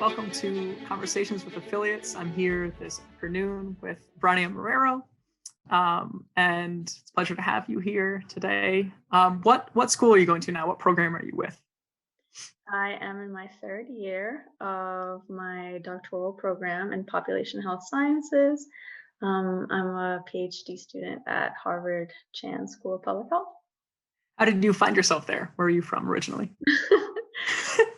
Welcome to Conversations with Affiliates. I'm here this afternoon with Abrania Marrero, and it's a pleasure to have you here today. What school are you going to now? What program are you with? I am in my third year of my doctoral program in population health sciences. I'm a PhD student at Harvard Chan School of Public Health. How did you find yourself there? Where are you from originally?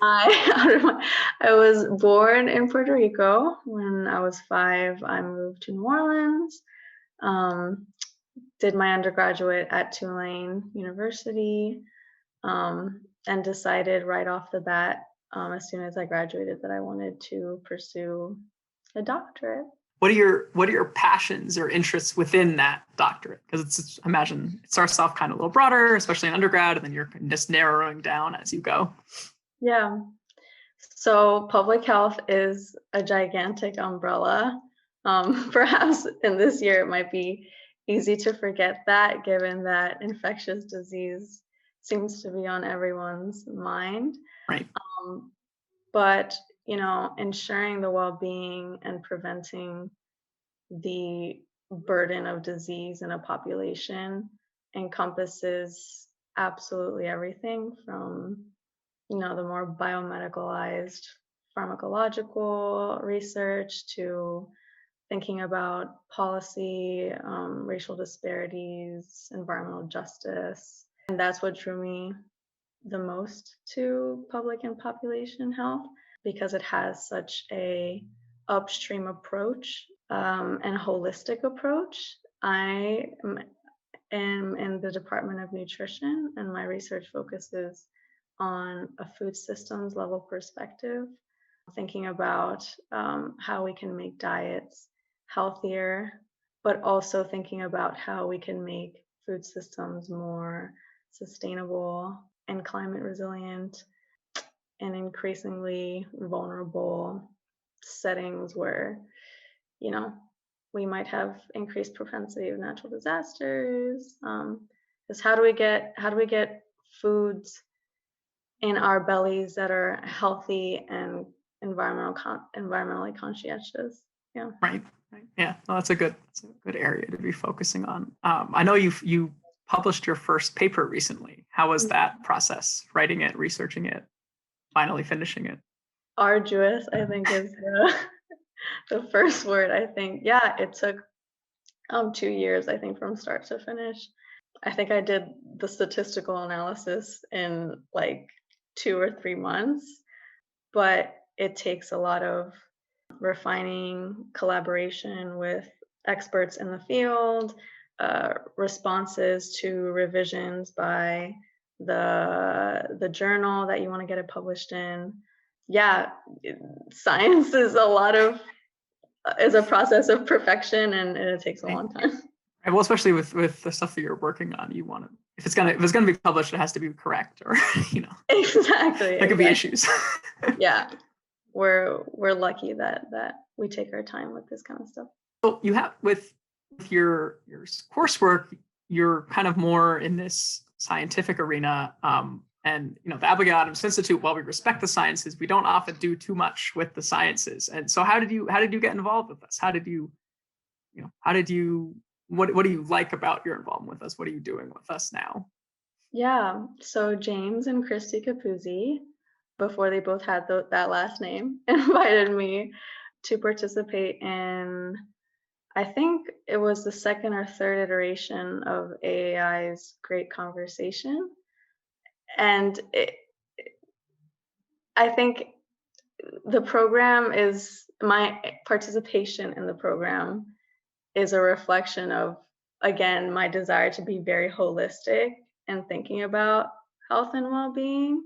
I was born in Puerto Rico. When I was 5, I moved to New Orleans, did my undergraduate at Tulane University, and decided right off the bat, as soon as I graduated, that I wanted to pursue a doctorate. What are your passions or interests within that doctorate? Because I imagine it starts off kind of a little broader, especially in undergrad, and then you're just narrowing down as you go. Yeah. So public health is a gigantic umbrella. Perhaps in this year it might be easy to forget that, given that infectious disease seems to be on everyone's mind. Right. But ensuring the well-being and preventing the burden of disease in a population encompasses absolutely everything from the more biomedicalized pharmacological research to thinking about policy, racial disparities, environmental justice. And that's what drew me the most to public and population health, because it has such a upstream approach and holistic approach. I am in the Department of Nutrition, and my research focuses on a food systems level perspective, thinking about how we can make diets healthier, but also thinking about how we can make food systems more sustainable and climate resilient in increasingly vulnerable settings where, we might have increased propensity of natural disasters. Because how do we get foods in our bellies that are healthy and environmentally conscientious? Yeah. Right. Yeah. Well, that's a good area to be focusing on. I know you published your first paper recently. How was that process? Writing it, researching it, finally finishing it? Arduous, I think, is the first word. I think, yeah, it took 2 years, I think, from start to finish. I think I did the statistical analysis in like 2 or 3 months, but it takes a lot of refining, collaboration with experts in the field, responses to revisions by the journal that you want to get it published in. Yeah, science is a process of perfection, and it takes a long time. Well, especially with the stuff that you're working on, you want to, if it's gonna be published, it has to be correct, or Exactly. there could be issues. Yeah, we're lucky that we take our time with this kind of stuff. So you have with your coursework, you're kind of more in this scientific arena, and the Abigail Adams Institute, while we respect the sciences, we don't often do too much with the sciences. And so how did you get involved with this? What do you like about your involvement with us? What are you doing with us now? Yeah, so James and Christy Capuzzi, before they both had that last name, invited me to participate in, I think it was the second or third iteration of AAI's Great Conversation. And I think my participation in the program is a reflection of, again, my desire to be very holistic and thinking about health and well-being.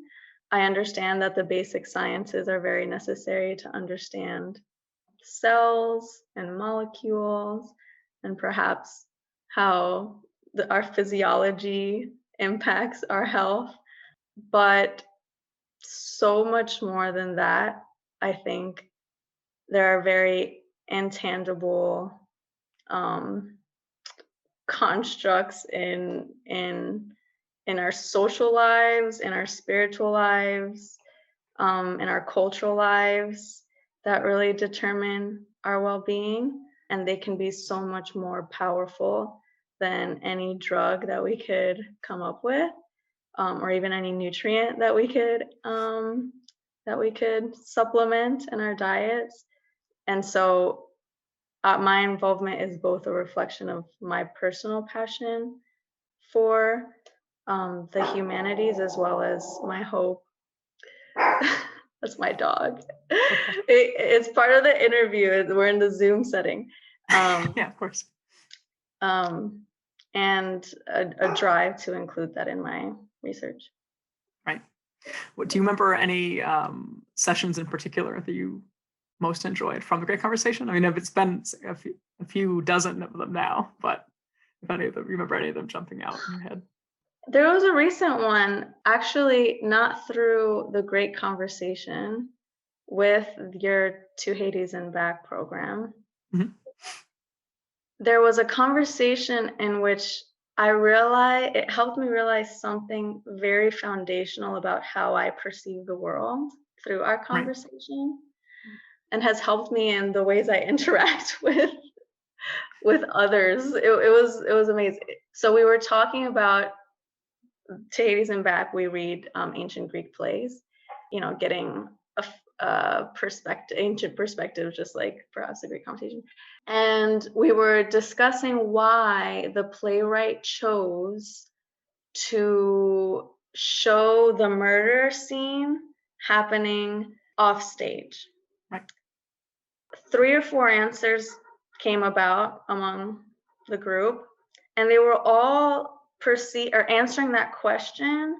I understand that the basic sciences are very necessary to understand cells and molecules, and perhaps how our physiology impacts our health. But so much more than that, I think there are very intangible constructs in our social lives, in our spiritual lives, in our cultural lives, that really determine our well-being, and they can be so much more powerful than any drug that we could come up with, or even any nutrient that we could supplement in our diets. And so my involvement is both a reflection of my personal passion for the humanities, as well as my hope. That's my dog. Okay. It's part of the interview. We're in the Zoom setting. Yeah, of course. And a drive to include that in my research. Right. Do you remember any sessions in particular that you most enjoyed from the Great Conversation? I mean, if it's been a few dozen of them now, but if any of them, you remember any of them jumping out in your head? There was a recent one, actually, not through the Great Conversation, with your To Hades and Back program. Mhm. There was a conversation in which it helped me realize something very foundational about how I perceive the world through our Right. conversation, and has helped me in the ways I interact with others. It was amazing. So we were talking about To Hades and Back. We read ancient Greek plays, getting ancient perspective, just like perhaps a Great Conversation. And we were discussing why the playwright chose to show the murder scene happening off stage. Right. 3 or 4 answers came about among the group, and they were all answering that question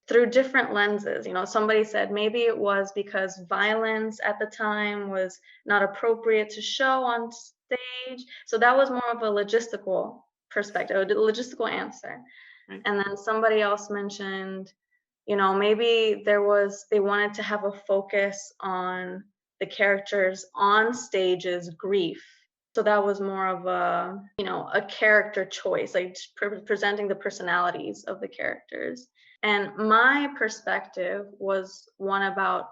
through different lenses. Somebody said maybe it was because violence at the time was not appropriate to show on stage. So that was more of a logistical perspective, a logistical answer. Right. And then somebody else mentioned, maybe they wanted to have a focus on the characters on stage's grief. So that was more of a character choice, like presenting the personalities of the characters. And my perspective was one about,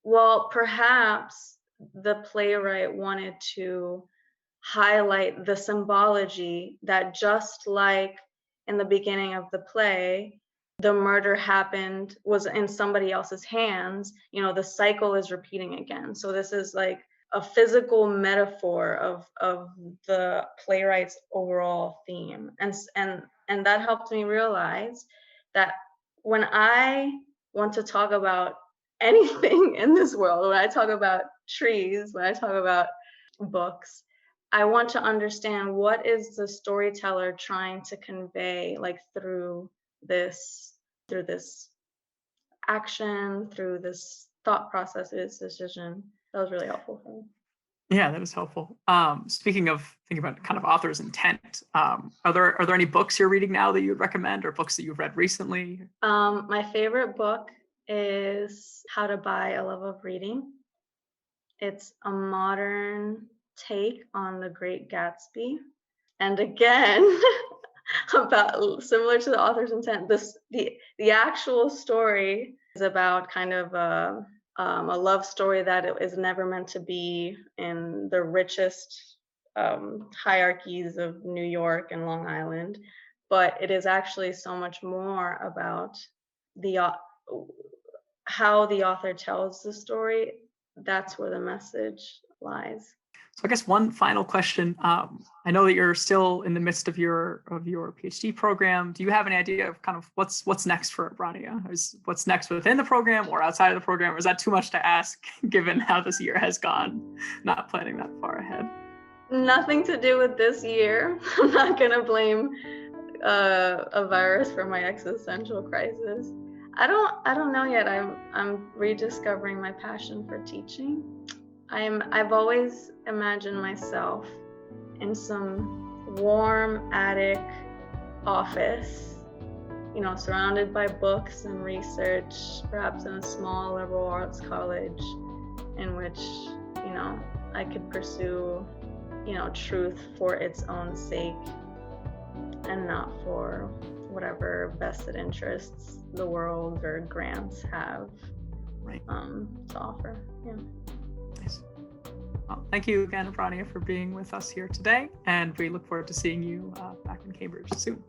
well, perhaps the playwright wanted to highlight the symbology that, just like in the beginning of the play, the murder was in somebody else's hands, the cycle is repeating again. So this is like a physical metaphor of the playwright's overall theme. And that helped me realize that when I want to talk about anything in this world, when I talk about trees, when I talk about books, I want to understand what is the storyteller trying to convey, like through this action, through this thought process, this decision. That was really helpful for me. Yeah, that is helpful. Speaking of thinking about kind of author's intent, are there any books you're reading now that you would recommend, or books that you've read recently? My favorite book is How to Buy a Love of Reading. It's a modern take on The Great Gatsby. And again, about similar to the author's intent, the actual story is about kind of a love story that is never meant to be in the richest hierarchies of New York and Long Island, but it is actually so much more about how the author tells the story. That's where the message lies. So I guess one final question. I know that you're still in the midst of your PhD program. Do you have any idea of kind of what's next for Abrania? What's next within the program or outside of the program? Or is that too much to ask, given how this year has gone? Not planning that far ahead. Nothing to do with this year. I'm not gonna blame a virus for my existential crisis. I don't know yet. I'm rediscovering my passion for teaching. I've always imagined myself in some warm attic office, surrounded by books and research, perhaps in a small liberal arts college, in which, I could pursue, truth for its own sake and not for whatever vested interests the world or grants have Right. to offer. Yeah. Nice. Well, thank you again, Abrania, for being with us here today, and we look forward to seeing you back in Cambridge soon.